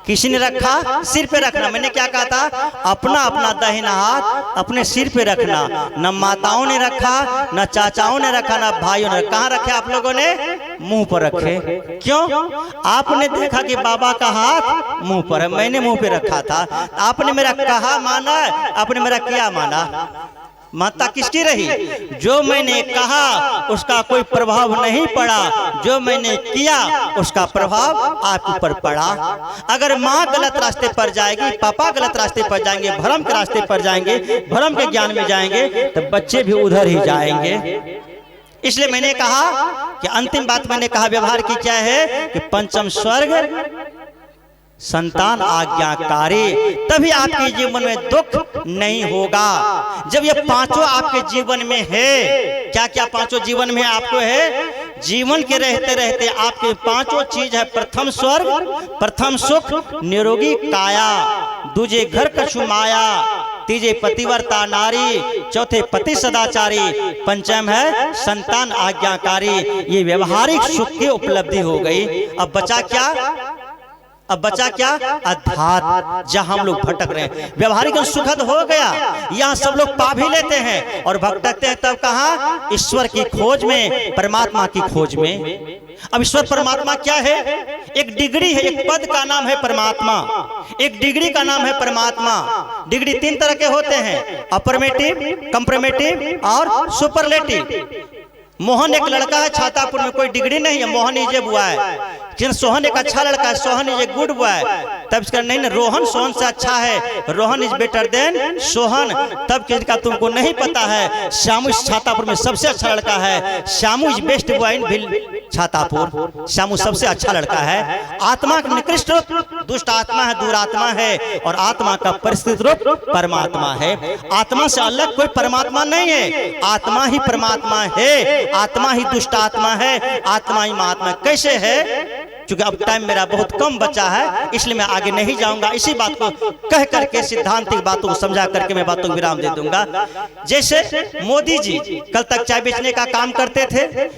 किसी ने रखा सिर पे रखना। मैंने क्या कहा था, अपना अपना दाहिना हाथ अपने सिर पे रखना। न माताओं ने रखा, न चाचाओं ने रखा, न भाइयों ने। कहाँ रखे आप लोगों ने? मुंह पर रखे। क्यों? आपने देखा कि बाबा का हाथ मुंह पर है, मैंने मुंह पे रखा था। आपने मेरा कहा माना, आपने मेरा किया माना। माता किसकी रही? जो मैंने कहा उसका कोई प्रभाव नहीं पड़ा, जो मैंने किया उसका प्रभाव आप ऊपर पड़ा। अगर माँ गलत रास्ते पर जाएगी, पापा गलत रास्ते पर जाएंगे, भ्रम के रास्ते पर जाएंगे, भ्रम के ज्ञान में जाएंगे, तो बच्चे भी उधर ही जाएंगे। इसलिए मैंने कहा कि अंतिम बात मैंने कहा व्यवहार की क्या है कि पंचम स्वर्ग संतान आज्ञाकारी, तभी आपके जीवन में दुख नहीं होगा। जब ये पांचों आपके जीवन में है, क्या क्या पांचों जीवन में आपको है? जीवन के रहते रहते आपके पांचों चीज है। प्रथम स्वर्ग, प्रथम सुख निरोगी काया, दूजे घर कछु माया, तीजे पतिव्रता नारी, चौथे पति सदाचारी, पंचम है संतान आज्ञाकारी। ये व्यवहारिक सुख की उपलब्धि हो गई। अब बचा क्या? अब बचा क्या? अध्यात्म, जहां हम लोग भटक रहे हैं। व्यवहारिक सुखद हो गया, यहाँ सब लोग पा भी लेते हैं और भटकते हैं। तब कहाँ? ईश्वर की खोज में, परमात्मा की खोज में। अब ईश्वर परमात्मा क्या है? एक डिग्री है, एक पद का नाम है परमात्मा, एक डिग्री का नाम है परमात्मा। डिग्री तीन तरह के होते हैं, अफर्मेटिव, कंप्रीमेटिव और सुपरलेटिव। मोहन एक लड़का है छातापुर में, कोई डिग्री नहीं है, Mohan is a boy. Sohan एक अच्छा लड़का है, Sohan is a good boy. तब इसका नहीं ना, रोहन सोहन से अच्छा है, Rohan is better than Sohan. तब किसका तुमको नहीं पता है, श्यामू इस छातापुर में सबसे अच्छा लड़का है, Shyamu is best boy in Chhatapur. Shyamu सबसे अच्छा लड़का है। आत्मा का निकृष्ट रूप दुष्ट आत्मा है, दुरात्मा है, और आत्मा का परिस्थित रूप परमात्मा है। आत्मा से अलग कोई परमात्मा नहीं है, आत्मा ही परमात्मा है। आत्मा ही दुष्ट आत्मा है, आत्मा ही महात्मा। कैसे है? क्योंकि अब टाइम मेरा बहुत कम बचा है, इसलिए मैं आगे नहीं जाऊंगा। इसी बात को कह करके, सिद्धांतिक बातों को समझा करके मैं बातों को विराम दे दूंगा। जैसे मोदी जी कल तक चाय बेचने का काम करते थे,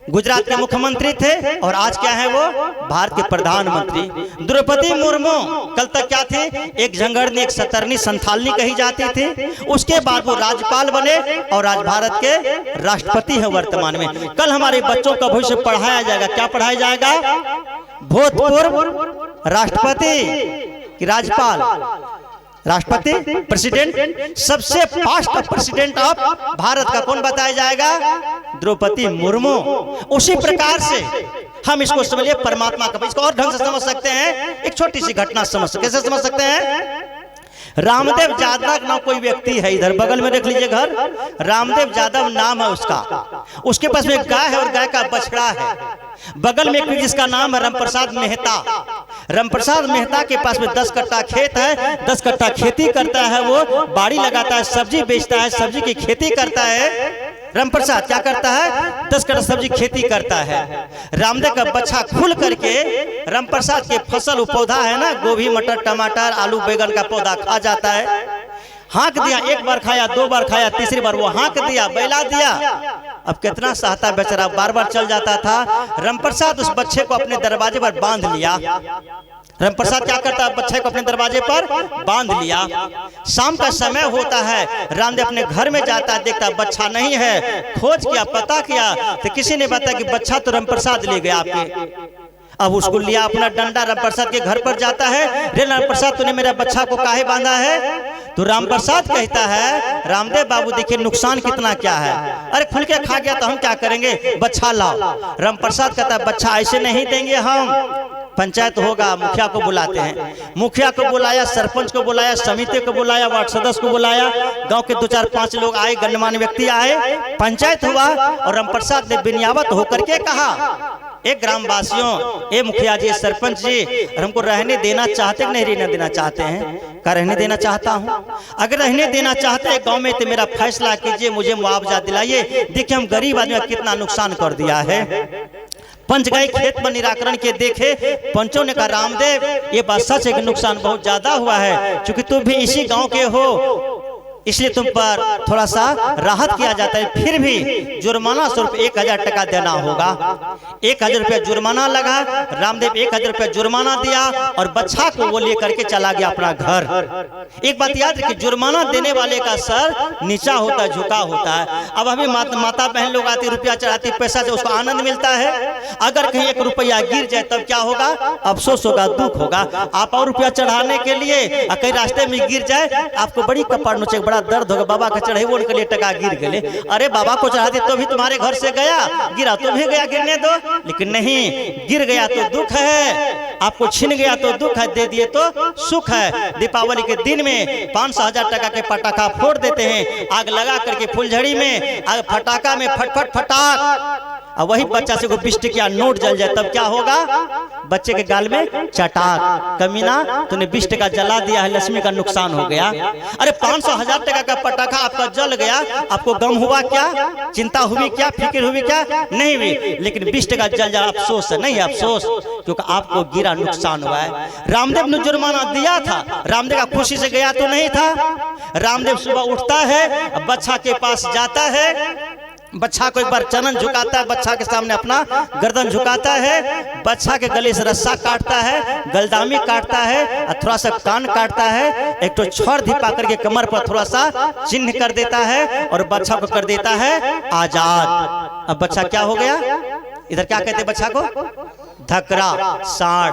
गुजरात के मुख्यमंत्री थे, और आज क्या है? वो भारत के प्रधानमंत्री। द्रौपदी मुर्मू कल तक क्या थे? एक झंगड़नी, एक सतरनी, संथालनी कही जाती थी। उसके बाद वो राज्यपाल बने और आज भारत के राष्ट्रपति है वर्तमान में। कल हमारे बच्चों का भविष्य पढ़ाया जाएगा। क्या पढ़ाया जाएगा? भूतपूर्व राष्ट्रपति, राज्यपाल, राष्ट्रपति, प्रेसिडेंट, सबसे फास्ट प्रेसिडेंट ऑफ भारत का कौन बताया जाएगा? द्रौपदी मुर्मू। उसी प्रकार से हम इसको समझिए परमात्मा का। इसको और ढंग से समझ सकते हैं, एक छोटी सी घटना समझ सकते। कैसे समझ सकते हैं? रामदेव यादव नाम कोई व्यक्ति है, इधर बगल में देख लीजिए घर, रामदेव यादव नाम है उसका। उसके पास में एक गाय है और गाय का बछड़ा है। बगल में एक जिसका नाम है रामप्रसाद मेहता। रामप्रसाद मेहता के पास में 10 कट्टा खेत है, 10 कट्टा खेती करता है, वो बाड़ी लगाता है, सब्जी बेचता है, सब्जी की खेती करता है। रामप्रसाद क्या करता है? 10 कट्टा सब्जी खेती करता है। रामदेव का बच्चा खुल करके रामप्रसाद के फसल पौधा है ना, गोभी, मटर, टमाटर, आलू, बैगन का पौधा खा जाता है। हाँक दिया, एक बार खाया, 2 बार खाया, तीसरी बार वो हाँक दिया, बैला दिया। अब कितना सहता बेचारा, बार बार चल जाता था। रामप्रसाद उस बच्चे को अपने दरवाजे पर बांध लिया। रामप्रसाद क्या करता है? बच्चे को अपने दरवाजे पर बांध लिया। शाम का समय होता है, रामदेव अपने घर में जाता है, देखता बच्चा नहीं है। खोज किया, पता किया, तो किसी ने बताया कि बच्चा तो रामप्रसाद ले गया आपके। अब उसको लिया अपना डंडा, रामप्रसाद के घर पर जाता है। रे रामप्रसाद, तूने मेरा बच्चा को काहे बांधा है? तो रामप्रसाद कहता है, रामदेव बाबू देखिए नुकसान कितना क्या है। अरे खुल के खा गया तो हम क्या करेंगे, बच्चा लाओ। रामप्रसाद कहता है बच्चा ऐसे नहीं देंगे हम, पंचायत होगा, मुखिया को बुलाते हैं। मुखिया को बुलाया, सरपंच को बुलाया, समिति को बुलाया, वार्ड सदस्य को बुलाया, गांव के 2, 4, 5 लोग आए, गणमान्य व्यक्ति आए, पंचायत हुआ। और रामप्रसाद ने बिनियावत होकर के कहा, एक ग्रामवासियों, ए मुखिया जी, सरपंच जी, हमको रहने देना चाहते कि नहीं रहने देना चाहते हैं? क्या रहने देना चाहता हूँ। अगर रहने देना चाहते हैं गांव में तो मेरा फैसला कीजिए, मुझे मुआवजा दिलाइए। देखिए हम गरीब आदमी का कितना नुकसान कर दिया है। पंच गए खेत में निराकरण के देखे, पंचों ने कहा रामदेव ये बात सच है कि नुकसान बहुत ज्यादा हुआ है, क्योंकि तुम भी इसी गांव के हो, इसलिए तुम पर थोड़ा सा राहत किया जाता है। फिर भी जुर्माना स्वरूप 1000 टका देना होगा। 1000 रुपया जुर्माना लगा। रामदेव 1000 रुपया जुर्माना दिया और बच्चा को वो लेकर के चला गया अपना घर। एक बात याद रखिए, जुर्माना देने वाले का सर नीचा होता है, झुका होता है। अब हमें माता बहन लोग आती, रुपया चढ़ाती, पैसा से उसको आनंद मिलता है। अगर कहीं 1 रुपया गिर जाए तब क्या होगा? अफसोस होगा, दुख होगा। आप और रुपया चढ़ाने के लिए कहीं रास्ते में गिर जाए, आपको बड़ी कपाड़ नोचे, बड़ा दर्द होगा। बाबा का चढ़े उनके लिए टका गिर गए, अरे बाबा को चढ़ा दे तो भी तुम्हारे घर से गया, गिरा तो भी गया, गिरने दो। लेकिन नहीं, गिर गया तो दुख है, आपको छिन गया तो दुख है, दे दिए तो सुख है। दीपावली के दिन में 500-1000 टका के पटाखा फोड़ देते हैं, आग लगा करके फुलझड़ी में, आग फटाखा में फटफट फटाक, और वही बच्चा से को 20 टकिया नोट जल जाए तब क्या होगा? बच्चे के गाल में चटाक, कमीना तूने 20 टका जला दिया है, लक्ष्मी का नुकसान हो गया। अरे 500-1000 टका का पटाखा आपका जल गया, आपको गम हुआ क्या? चिंता हुई क्या? फिक्र हुई क्या? नहीं हुई। लेकिन 20 टका जल जा, अफसोस है? नहीं अफसोस, क्योंकि आपको गिरा, नुकसान हुआ है। रामदेव ने जुर्माना दिया था, रामदेव का खुशी से गया तो नहीं था। रामदेव सुबह उठता है, बच्चा के पास जाता है, बच्चा को एक बार चरण झुकाता है, बच्चा के सामने अपना गर्दन झुकाता है, बच्चा के गले से रस्सा काटता है, गलदामी काटता है, थोड़ा सा कान काटता है, एक तो छड़ धिपा करके कमर पर थोड़ा सा चिन्ह कर देता है और बच्चा को कर देता है आजाद। अब बच्चा क्या हो गया? इधर क्या कहते हैं बच्चा को? धकरा, साढ़।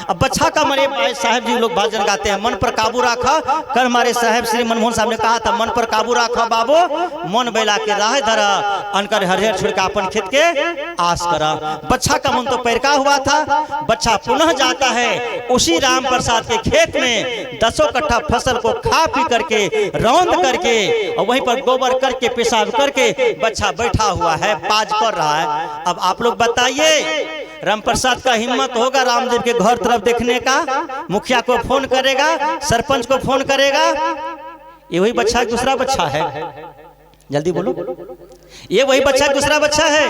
अब बच्चा का मरे साहब जी लोग भजन गाते हैं, मन पर काबू रखा कर हमारे साहब श्री मनमोहन साहब ने कहा था, मन पर काबू रखा बाबू, मन बैला के राह धरा, अनकर हरिहर छोड़ के अपन खेत के आस करा। बच्चा का मन तो पैरका हुआ था। बच्चा पुनः जाता है उसी राम प्रसाद के खेत में, 10 कट्ठा फसल को खा पी करके, रौंद करके, और वहीं पर गोबर करके, पेशाब करके बच्चा बैठा हुआ है, पाज कर रहा है। अब आप लोग बताइए, राम प्रसाद का हिम्मत होगा रामदेव के घर तरफ देखने का? मुखिया को फोन करेगा, सरपंच को फोन करेगा? ये वही बच्चा दूसरा बच्चा है, जल्दी बोलो, ये वही बच्चा दूसरा बच्चा है।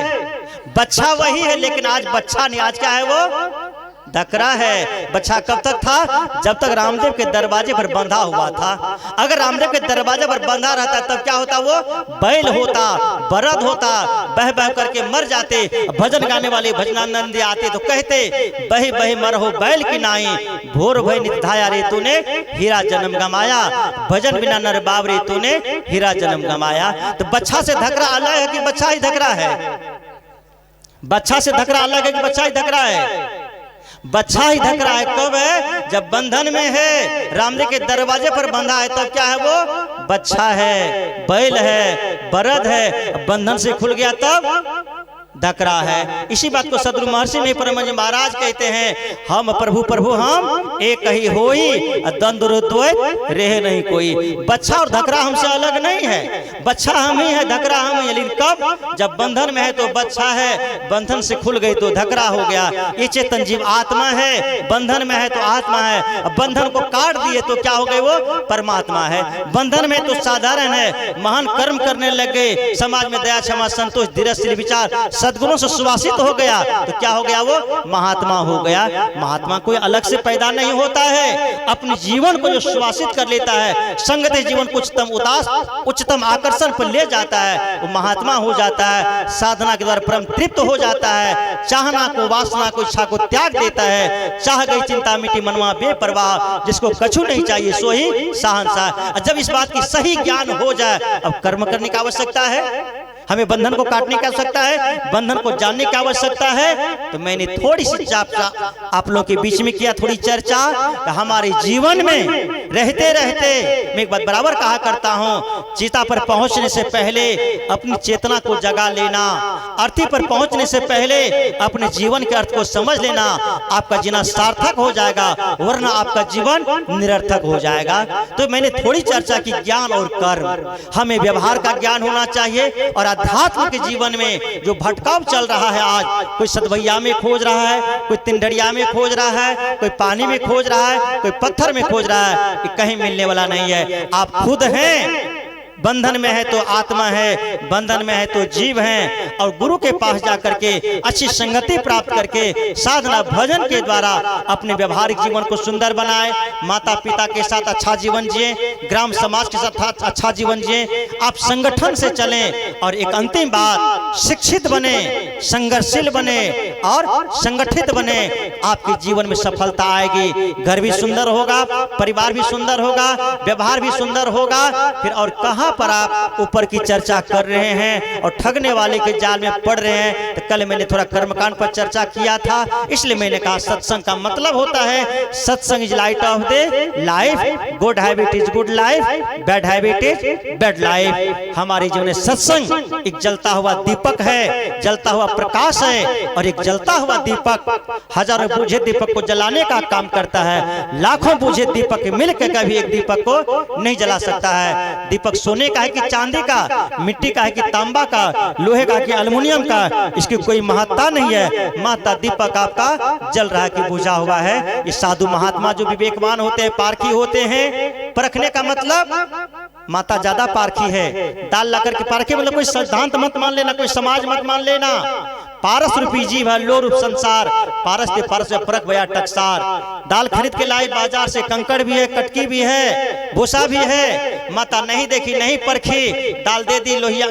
बच्चा वही है, लेकिन आज बच्चा नहीं, आज क्या है? वो धकरा है। बच्चा कब तक था? जब तक रामदेव के दरवाजे पर बंधा हुआ था। अगर रामदेव के दरवाजे पर बंधा रहता तब क्या होता? वो बैल होता, बरद होता, बह बह करके मर जाते। भजन गाने वाले भजनानंदी आते तो कहते, बही बही मरहो बैल की नाई, भोर भय निधाया रे तूने हीरा जन्म गमाया, भजन बिना नर बाबरे तूने हीरा जन्म गमाया। तो बच्चा से धकरा अलग है कि बच्चा ही धकरा है? बच्चा से धकरा अलग है कि बच्चा ही धकरा है? बच्चा ही धकरा है। कब है? जब बंधन में है, रामदेव के दरवाजे पर बंधा है, तब क्या है? वो बच्चा है, बैल है, बरद है। बंधन से खुल गया तब धकरा है। इसी बात को सदगुरु महर्षि में परमहंस महाराज कहते हैं, हम प्रभु प्रभु हम एक ही होई, द्वंद्व द्वैत रहे नहीं कोई। बच्चा और धकरा हमसे अलग नहीं है, बच्चा हम ही है, धकरा हम ही है। लेकिन कब? जब बंधन में है तो बच्चा है, बंधन से खुल गई तो धकरा हो गया। ये चेतन जीव आत्मा है, बंधन में है तो आत्मा है, बंधन को काट दिए तो क्या हो गए? वो परमात्मा है। बंधन में तो साधारण है, महान कर्म करने लग गए, समाज में दया क्षमा संतोष धीरज विचार सद्गुणों से सुवासित हो गया तो क्या हो गया? वो महात्मा हो गया। महात्मा कोई अलग से पैदा नहीं होता है, अपने जीवन को जो सुवासित कर लेता है, संगत जीवन को उच्चतम आकर्षण पर ले जाता है, वो महात्मा हो जाता है। साधना के द्वारा परम तृप्त हो जाता है, चाहना को, वासना को, इच्छा को त्याग देता है। चाह गई चिंता मिटी मनवा बेपरवाह, जिसको कछु नहीं चाहिए सो ही शहंशाह। जब इस बात की सही ज्ञान हो जाए, अब कर्म करने की आवश्यकता है, हमें बंधन को काटने की आवश्यकता है, बंधन को जानने की आवश्यकता है। तो मैंने थोड़ी सी आप लोगों के बीच में किया थोड़ी चर्चा। हमारे जीवन में रहते रहते मैं एक बात बराबर कहा करता हूँ, चिता पर पहुंचने से पहले अपनी चेतना को जगा लेना, अर्थी पर पहुंचने से पहले अपने जीवन के अर्थ को समझ लेना, आपका जीना सार्थक हो जाएगा, वरना आपका जीवन निरर्थक हो जाएगा। तो मैंने थोड़ी चर्चा की ज्ञान और कर्म, हमें व्यवहार का ज्ञान होना चाहिए। और आध्यात्म के जीवन में जो भटकाव चल रहा है, आज कोई सतभैया में खोज रहा है, कोई तिंडड़िया में खोज रहा है, कोई पानी में खोज रहा है, कोई पत्थर में खोज रहा है, ये कहीं मिलने वाला नहीं है। आप खुद हैं, बंधन में है तो आत्मा है, बंधन में है तो जीव है। और गुरु के पास जाकर के अच्छी संगति प्राप्त करके साधना भजन के द्वारा अपने व्यवहारिक जीवन को सुंदर बनाए, माता पिता के साथ अच्छा जीवन जिए, ग्राम समाज के साथ अच्छा जीवन जिए। आप संगठन से चलें और एक अंतिम बात, शिक्षित बने, संघर्षशील बने और संगठित बने। आपके जीवन में सफलता आएगी, घर भी सुंदर होगा, परिवार भी सुंदर होगा, व्यवहार भी सुंदर होगा। फिर और कहां पर आप ऊपर की चर्चा कर रहे हैं और ठगने वाले के जाल में पड़ रहे हैं। तो कल मैंने थोड़ा कर्मकांड पर चर्चा किया था, इसलिए मैंने कहा सत्संग का मतलब होता है सत्संग is light of the life, good habit is good life, bad habit is bad life. हमारे जीवन में सत्संग एक जलता हुआ दीपक है, जलता हुआ प्रकाश है। और एक जलता हुआ दीपक हजारों बूझे दीपक को जलाने का काम करता है। लाखों बूझे दीपक मिलकर कभी एक दीपक को नहीं जला सकता है। दीपक सोने का है कि चांदी का, मिट्टी का है कि तांबा का, लोहे का कि एल्युमिनियम का, इसकी कोई महत्ता नहीं है। महत्ता दीपक आपका जल रहा है कि बुझा हुआ है। ये साधु महात्मा जो विवेकवान होते हैं, पारखी होते हैं। परखने का मतलब माता ज्यादा पारखी है, दाल ला करके पारखी मतलब कोई सिद्धांत मत मान लेना, कोई समाज मत मान लेना। पारस रूपी जीव है, लो रूप संसार, पारस के पारस में परख भया टकसार। दाल खरीद के लाई बाजार से, कंकड़ भी है, कटकी भी है, भूसा भी है। माता नहीं देखी, नहीं परखी, दाल दे दी, लोहिया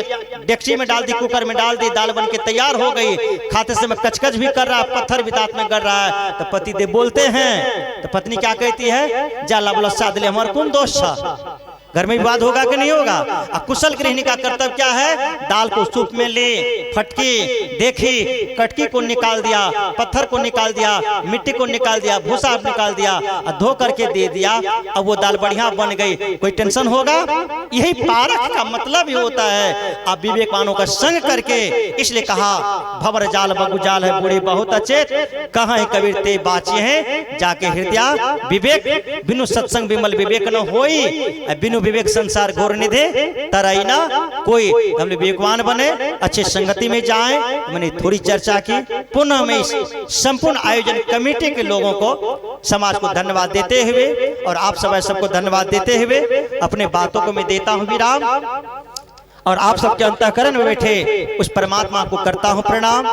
डेक्ची में डाल दी, कुकर में डाल दी, दाल बन के तैयार हो गई। खाते समय कचकच भी कर रहा है, पत्थर भी दांत में गड़ रहा है। तो पति देव बोलते हैं, तो पत्नी क्या कहती है, जाला बोला साधले हमारे कौन दोष था। घर में विवाद होगा कि नहीं होगा। कुशल गृहिणी का कर्तव्य क्या है, दाल को सूप में ले, फटकी देखी, कटकी को निकाल दिया, पत्थर को निकाल दिया, मिट्टी को निकाल दिया, भूसा निकाल दिया, धो करके दे दिया। अब वो दाल बढ़िया बन गई, कोई टेंशन होगा। यही पारख का मतलब ही होता है। आप विवेकवानों का संग करके, इसलिए कहा भंवर जाल बगु जाल है, बूढ़े बहुत अचेत, कहाँ है कबीर ते बाचे हैं, जाके हृदय विवेक, बिनु सत्संग विमल विवेक न होई, बिनु विवेक संसार घोर निधे तराई ना कोई। हम लोग विवेकवान बने, अच्छे संगति में जाएं। मैंने थोड़ी चर्चा की। पुनः मैं इस संपूर्ण आयोजन कमेटी के लोगों को, समाज को धन्यवाद देते हुए और आप सबको धन्यवाद देते हुए अपने बातों को मैं देता हूं विराम। और आप सबके अंतःकरण में बैठे उस परमात्मा को करता हूं प्रणाम।